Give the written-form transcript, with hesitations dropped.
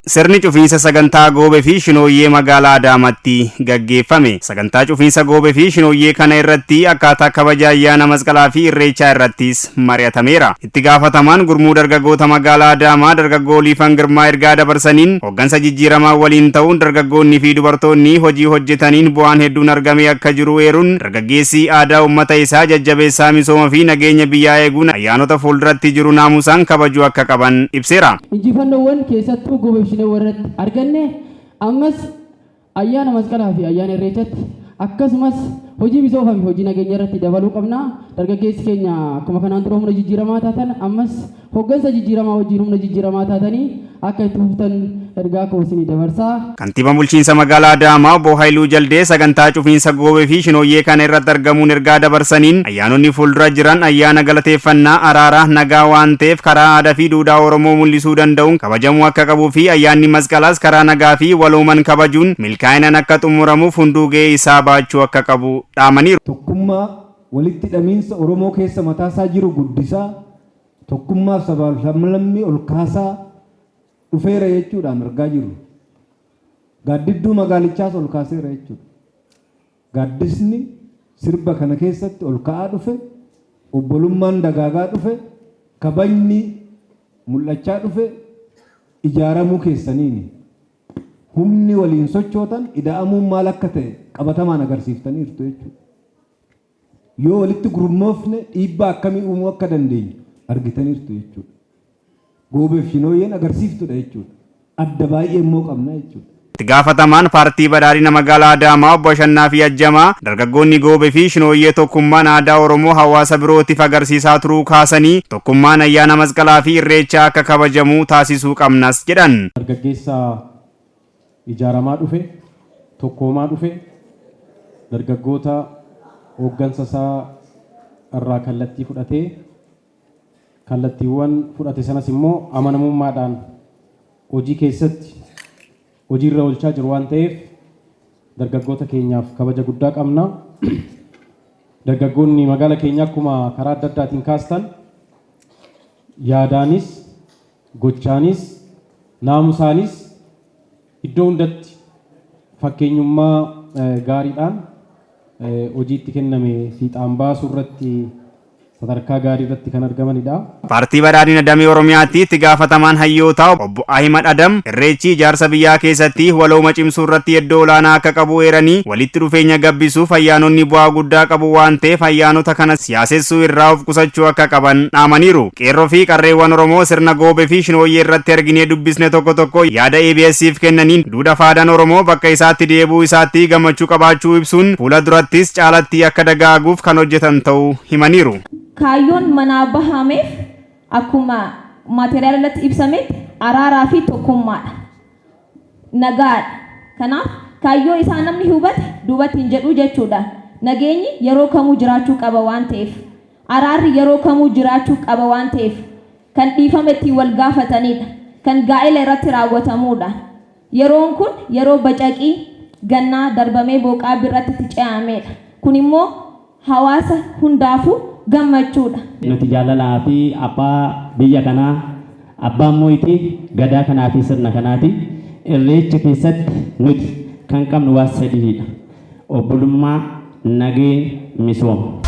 Sirni cufiinsa sagantaa Goobee fi Shinooyyee magaalaa Adaamaatti gaggeeffame. Sagantaa cufiinsa Goobee fi Shinooyyee kana irratti akkaataa kabaja ayyaana masqalaa fi irreechaa irrattis mari'atameera. Itti gaafatamaan gurmuu dargaggoota magaalaa Adaamaa dargaggoo Liifan Girmaa ergaa dabarsaniin hooggansa jijjiiramaa waliin ta'uun dargaggoonni fi dubartoonni hojii hojjetaniin bu'aan hedduun argamee akka jiru eeruun dargaggeessi aadaa uummata isaa jajjabeessaa misooma fi nageenya biyyaa eeguun ayyaanota fuulduratti jiru naamusaan kabajuu akka qaban ibseera. Injifannoowwan keessattuu Goobee fi warratti arganne ammas ayyaana masqalaa fi ayyaana irreechatti akkasumas hojii misoomaa fi hojii nageenya irratti dabaluu qabna. Dargaggeessi keenya akkuma kanaan dura humna jijjiiramaa taatan ammas hooggansa jijjiiramaa wajjin humna jijjiiramaa taatanii akka itti fuftan ergaa koosini dabarsaa. Kantiibaan bulchiinsa magaalaa Adaamaa Obbo Haayiluu Jaldee sagantaa cufiinsa Goobee fi Shinooyyee kana irratti argamuun ergaa dabarsaniin ayyaanonni fuuldura jiran ayyaana galateeffannaa araaraa nagaa waan ta'eef karaa aadaa fi duudhaa Oromoo mul'isuu danda'uun kabajamuu akka qabuu fi ayyaanni masqalaas karaa nagaa fi walooman kabajuun milkaa'inaan akka xumuramuuf hunduu ga'ee isaa baachuu akka qabu dhaamaniiru. Tokkummaa walitti hidhamiinsa Oromoo keessa mataasaa jiru guddisaa tokkummaaf sabalammii ol kaasaa dhufeera jechuudhaan argaa jirru. Gaaddidduu magaalichaas ol kaaseera jechuudha. Gaaddisni sirba kana keessatti ol ka'aa dhufe, obbolummaan dagaagaa dhufe, kabajni mul'achaa dhufe ijaaramuu keessaniini. Humni waliin sochootan ida'amuun maal akka ta'e qabatamaan agarsiiftaniirtu jechuudha. Yoo walitti gurmoofne dhiibbaa akkamii uumuu akka dandeenyu argitaniirtu jechuudha. Goobee fi Shinooyyeen agarsiiftudha jechuudha. Adda baay'ee immoo qabna jechuudha. Itti gaafatamaan paartii badhaadhina magaalaa Adaamaa Obbo Ashannaa fi Ajjamaa dargaggoonni Goobee fi Shinooyyee tokkummaan aadaa Oromoo hawaasa birootiif agarsiisaa turuu kaasanii tokkummaan ayyaana masqalaa fi irreechaa akka kabajamu taasisuu qabnas jedhan. Dargaggeessa ijaaramaa dhufe, tokkoomaa dhufe, dargaggoota hooggansa isaa irraa kallattii fudhatee kallattiiwwan fudhate sanas immoo amanamummaadhaan hojii keessatti hojiirra oolchaa jiru waan ta'eef dargaggoota keenyaaf kabaja guddaa qabna. Dargaggoonni magaala keenya akkuma karaa adda addaatiin kaastan yaadaanis gochaanis naamusaanis iddoo hundatti fakkeenyummaa gaariidhaan hojiitti kenname fiixaan baasuu irratti sadarkaa gaarii irratti kan argamanidha. Paartii badhaadhina damee Oromiyaatti itti gaafatamaan hayyootaa Obbo Ahimad Adam irreechi ijaarsa biyyaa keessatti walooma cimsuu irratti iddoo olaanaa akka qabu eeranii walitti dhufeenya gabbisuuf ayyaanonni bu'aa guddaa qabu waan ta'eef ayyaanota kana siyaasessuu irraa of qusachuu akka qaban dhaamaniiru. Qeerroo fi qarreewwan Oromoo sirna Goobee fi Shinooyyee irratti arginee dubbisne tokko tokko yaada ABS'if kennaniin duudhaa fi aadaan Oromoo bakka isaatti deebi'uu isaatti gammachuu qabaachuu ibsuun fuula durattis caalatti akka dagaaguuf kan hojjetan ta'uu himaniiru. Kaayyoon manaa bahameef akkuma maateriyaala ibsametti araaraa fi tokkummaadha. Nagaadha. Kanaaf kaayyoo isaa namni hubate duubatti hin jedhu jechuudha. Nageenyi yeroo kamuu jiraachuu qaba waan ta'eef, araarri yeroo kamuu jiraachuu qaba waan ta'eef kan dhiifame ittiin wal gaafatanidha. Kan gaa'ela irratti raawwatamudha. Yeroon kun yeroo bacaqii gannaa darbamee booqaa birratti itti ce'amedha. Kun immoo hawaasa hundaafuu gammachuudha. Nuti jaalalaa fi abbaa biyya kanaa abbaan mootii gadaa kanaa fi sirna kanaati. Irreecha keessatti nuti kan qabnu waan sadiidha. Obbolummaa, nagee, misooma.